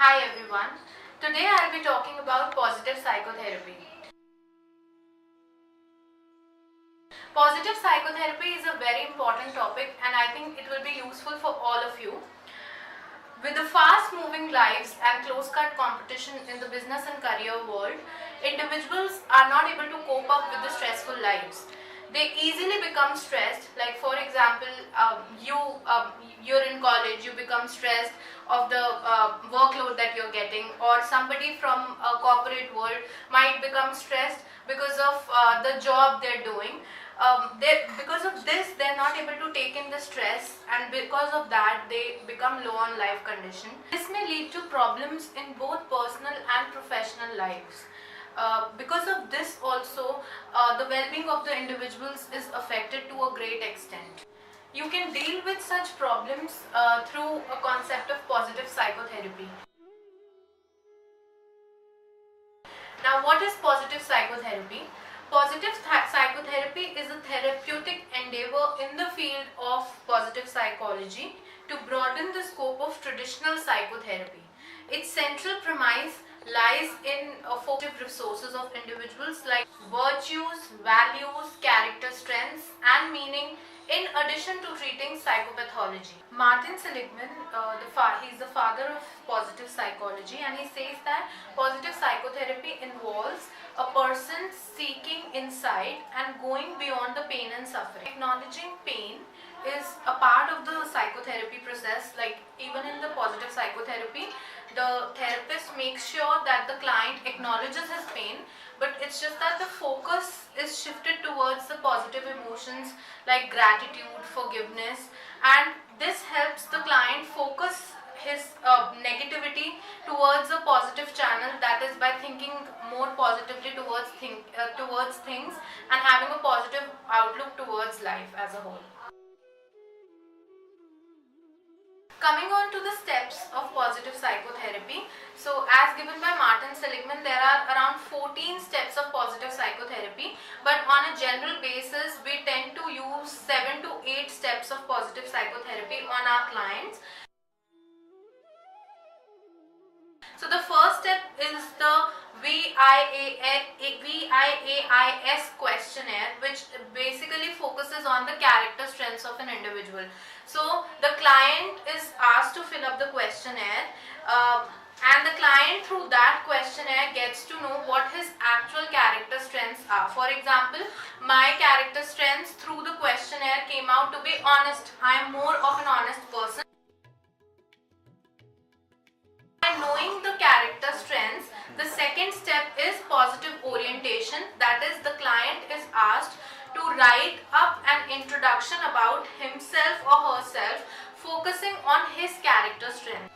Hi everyone. Today I'll be talking about positive psychotherapy. Positive psychotherapy is a very important topic and I think it will be useful for all of you. With the fast moving lives and close cut competition in the business and career world, individuals are not able to cope up with the stressful lives. They easily become stressed. Like for example, you're in college, you become stressed of the workload that you're getting, or somebody from a corporate world might become stressed because of the job they're doing. Because of this, they're not able to take in the stress, and because of that, they become low on life condition. This may lead to problems in both personal and professional lives. Because of this also, the well-being of the individuals is affected to a great extent. You can deal with such problems through a concept of positive psychotherapy. Now, what is positive psychotherapy? Positive psychotherapy is a therapeutic endeavor in the field of positive psychology to broaden the scope of traditional psychotherapy. Its central premise lies in formative resources of individuals like virtues, values, character strengths and meaning, in addition to treating psychopathology. Martin Seligman, he's the father of positive psychology, and he says that positive psychotherapy involves a person seeking insight and going beyond the pain and suffering. Acknowledging pain is a part of the psychotherapy process. Like even in the positive psychotherapy, the therapist makes sure that the client acknowledges his pain, but it's just that the focus is shifted towards the positive emotions like gratitude, forgiveness, and this helps the client focus his negativity towards a positive channel, that is by thinking more positively towards things and having a positive outlook towards life as a whole. Coming on to the steps of positive psychotherapy. So as given by Martin Seligman, there are around 14 steps of positive psychotherapy, but on a general basis we tend to use 7 to 8 steps of positive psychotherapy on our clients. So the first step is the VIAIS questionnaire, which basically focuses on the character strengths of an individual. So the client is asked to fill up the questionnaire, and the client through that questionnaire gets to know what his actual character strengths are. For example, my character strengths through the questionnaire came out to be honest. I am more of an honest person. Knowing the character strengths, the second step is positive orientation. That is, the client is asked to write up an introduction about himself or herself, focusing on his character strength.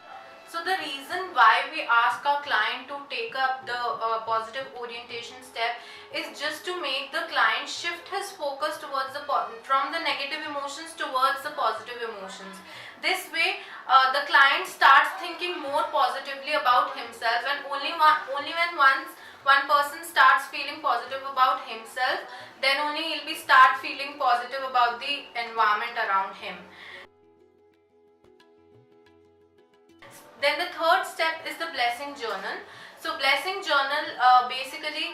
So the reason why we ask our client to take up the positive orientation step is just to make the client shift his focus towards from the negative emotions towards the positive emotions. This way, the client starts thinking more positively about himself, and only when one person starts feeling positive about himself, then only he'll start feeling positive about the environment around him. Then the third step is the blessing journal. So blessing journal basically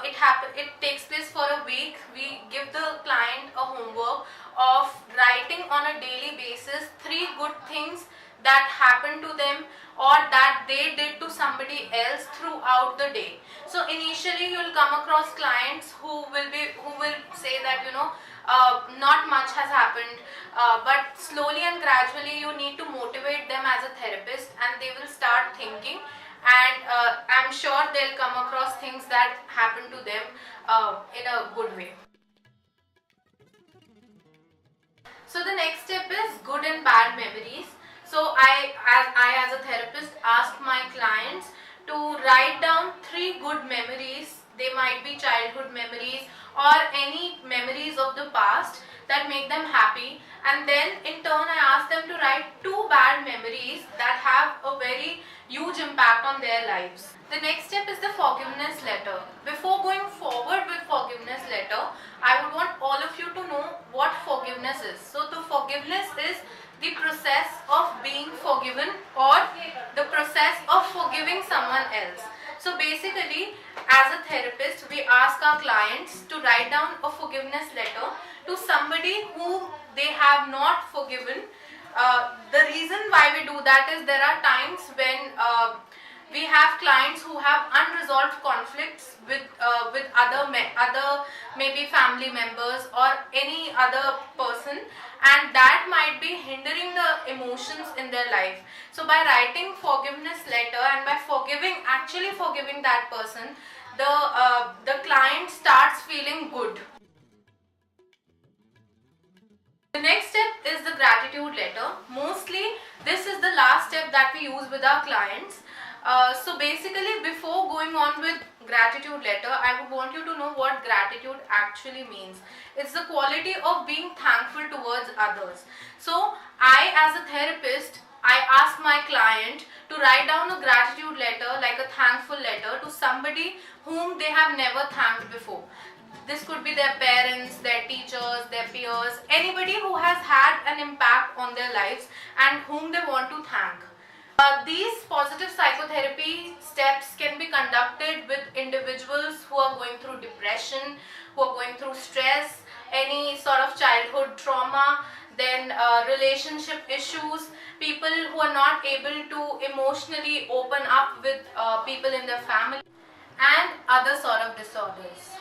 it takes place for a week. We give the client a homework of writing on a daily basis 3 good things that happened to them or that they did to somebody else throughout the day. So initially you will come across clients who will say that not much has happened, but slowly and gradually you need to motivate them as a therapist, and they will start thinking, and I'm sure they'll come across things that happen to them in a good way. So the next step is good and bad memories. So I as a therapist ask my clients to write down 3 good memories. They might be childhood memories or any memories of the past that make them happy, and then in turn I ask them to write 2 bad memories that have a very huge impact on their lives. The next step is the forgiveness letter. Before going forward with forgiveness letter, I would want all of you to know what forgiveness is. So the forgiveness is the process of being forgiven or the process of else. So basically, as a therapist, we ask our clients to write down a forgiveness letter to somebody who they have not forgiven. The reason why we do that is there are times when we have clients who have unresolved conflicts with other maybe family members or any other person, and that might be hindering the emotions in their life. So by writing forgiveness letter and by actually forgiving that person, the client starts feeling good. The next step is the gratitude letter. Mostly this is the last step that we use with our clients. So basically, before going on with gratitude letter, I would want you to know what gratitude actually means. It's the quality of being thankful towards others. So I, as a therapist, I ask my client to write down a gratitude letter, like a thankful letter, to somebody whom they have never thanked before. This could be their parents, their teachers, their peers, anybody who has had an impact on their lives and whom they want to thank. These positive psychotherapy steps can be conducted with individuals who are going through depression, who are going through stress, any sort of childhood trauma, then relationship issues, people who are not able to emotionally open up with people in their family, and other sort of disorders.